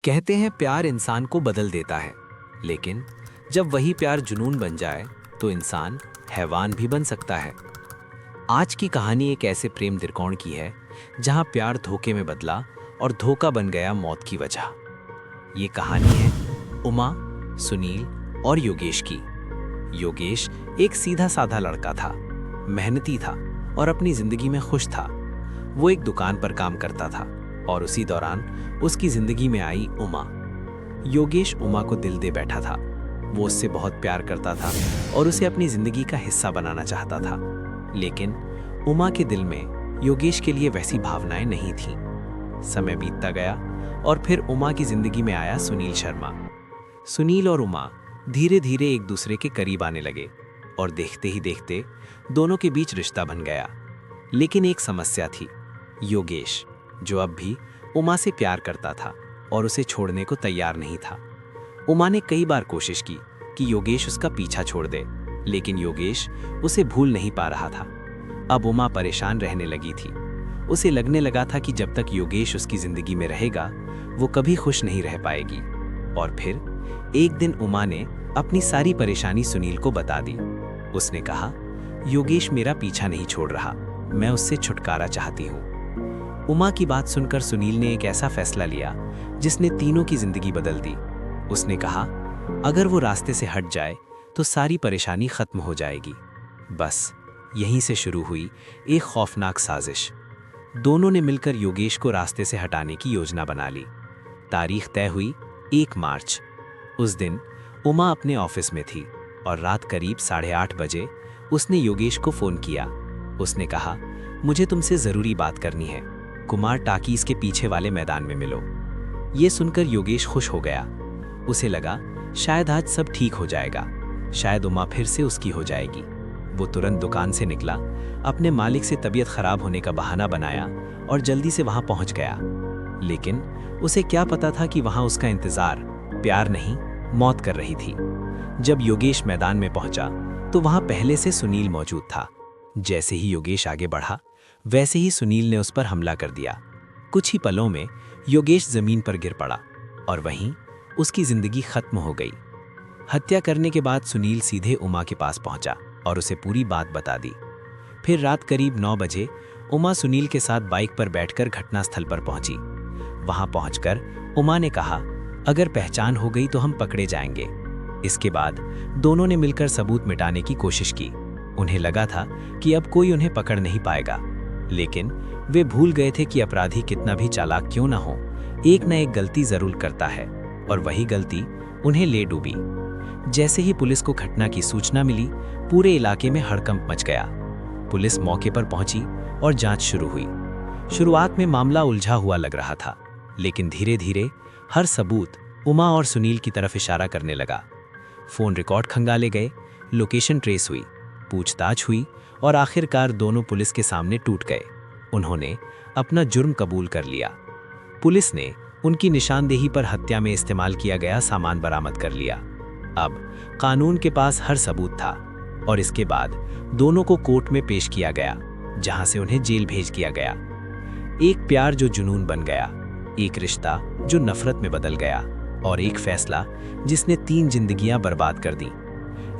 कहते हैं प्यार इंसान को बदल देता है, लेकिन जब वही प्यार जुनून बन जाए तो इंसान हैवान भी बन सकता है। आज की कहानी एक ऐसे प्रेम दृकोण की है जहां प्यार धोखे में बदला और धोखा बन गया मौत की वजह। ये कहानी है उमा, सुनील और योगेश की। योगेश एक सीधा साधा लड़का था, मेहनती था और अपनी जिंदगी में खुश था। वो एक दुकान पर काम करता था और उसी दौरान उसकी जिंदगी में आई उमा। योगेश उमा को दिल दे बैठा था। वो उससे बहुत प्यार करता था और उसे अपनी जिंदगी का हिस्सा बनाना चाहता था, लेकिन उमा के दिल में योगेश के लिए वैसी भावनाएं नहीं थीं। समय बीतता गया और फिर उमा की जिंदगी में आया सुनील शर्मा। सुनील और उमा धीरे धीरे एक दूसरे के करीब आने लगे और देखते ही देखते दोनों के बीच रिश्ता बन गया। लेकिन एक समस्या थी, योगेश, जो अब भी उमा से प्यार करता था और उसे छोड़ने को तैयार नहीं था। उमा ने कई बार कोशिश की कि योगेश उसका पीछा छोड़ दे, लेकिन योगेश उसे भूल नहीं पा रहा था। अब उमा परेशान रहने लगी थी। उसे लगने लगा था कि जब तक योगेश उसकी जिंदगी में रहेगा वो कभी खुश नहीं रह पाएगी। और फिर एक दिन उमा ने अपनी सारी परेशानी सुनील को बता दी। उसने कहा, योगेश मेरा पीछा नहीं छोड़ रहा, मैं उससे छुटकारा चाहती हूँ। उमा की बात सुनकर सुनील ने एक ऐसा फैसला लिया जिसने तीनों की जिंदगी बदल दी। उसने कहा, अगर वो रास्ते से हट जाए तो सारी परेशानी खत्म हो जाएगी। बस यहीं से शुरू हुई एक खौफनाक साजिश। दोनों ने मिलकर योगेश को रास्ते से हटाने की योजना बना ली। तारीख तय हुई 1 मार्च। उस दिन उमा अपने ऑफिस में थी और रात करीब 8:30 बजे उसने योगेश को फोन किया। उसने कहा, मुझे तुमसे जरूरी बात करनी है, कुमार टाकीज के पीछे वाले मैदान में मिलो। ये सुनकर योगेश खुश हो गया। उसे लगा शायद आज सब ठीक हो जाएगा, शायद उमा फिर से उसकी हो जाएगी। वो तुरंत दुकान से निकला, अपने मालिक से तबीयत खराब होने का बहाना बनाया और जल्दी से वहां पहुंच गया। लेकिन उसे क्या पता था कि वहां उसका इंतजार प्यार नहीं, मौत कर रही थी। जब योगेश मैदान में पहुंचा तो वहां पहले से सुनील मौजूद था। जैसे ही योगेश आगे बढ़ा, वैसे ही सुनील ने उस पर हमला कर दिया। कुछ ही पलों में योगेश जमीन पर गिर पड़ा और वहीं उसकी जिंदगी खत्म हो गई। हत्या करने के बाद सुनील सीधे उमा के पास पहुंचा और उसे पूरी बात बता दी। फिर रात करीब 9 बजे उमा सुनील के साथ बाइक पर बैठकर घटनास्थल पर पहुंची। वहां पहुंचकर उमा ने कहा, अगर पहचान हो गई तो हम पकड़े जाएंगे। इसके बाद दोनों ने मिलकर सबूत मिटाने की कोशिश की। उन्हें लगा था कि अब कोई उन्हें पकड़ नहीं पाएगा, लेकिन वे भूल गए थे कि अपराधी कितना भी चालाक क्यों ना हो, एक न एक गलती जरूर करता है और वही गलती उन्हें ले डूबी। जैसे ही पुलिस को घटना की सूचना मिली, पूरे इलाके में हड़कंप मच गया। पुलिस मौके पर पहुंची और जांच शुरू हुई। शुरुआत में मामला उलझा हुआ लग रहा था, लेकिन धीरे धीरे हर सबूत उमा और सुनील की तरफ इशारा करने लगा। फोन रिकॉर्ड खंगाले गए, लोकेशन ट्रेस हुई, पूछताछ हुई और आखिरकार दोनों पुलिस के सामने टूट गए। उन्होंने अपना जुर्म कबूल कर लिया। पुलिस ने उनकी निशानदेही पर हत्या में इस्तेमाल किया गया सामान बरामद कर लिया। अब कानून के पास हर सबूत था और इसके बाद दोनों को कोर्ट में पेश किया गया, जहां से उन्हें जेल भेज दिया गया। एक प्यार जो जुनून बन गया, एक रिश्ता जो नफरत में बदल गया और एक फैसला जिसने 3 जिंदगियां बर्बाद कर दी।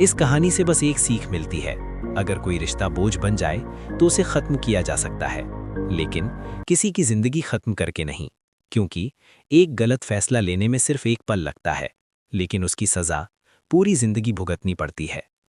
इस कहानी से बस एक सीख मिलती है, अगर कोई रिश्ता बोझ बन जाए तो उसे खत्म किया जा सकता है, लेकिन किसी की जिंदगी खत्म करके नहीं। क्योंकि एक गलत फैसला लेने में सिर्फ एक पल लगता है, लेकिन उसकी सजा पूरी जिंदगी भुगतनी पड़ती है।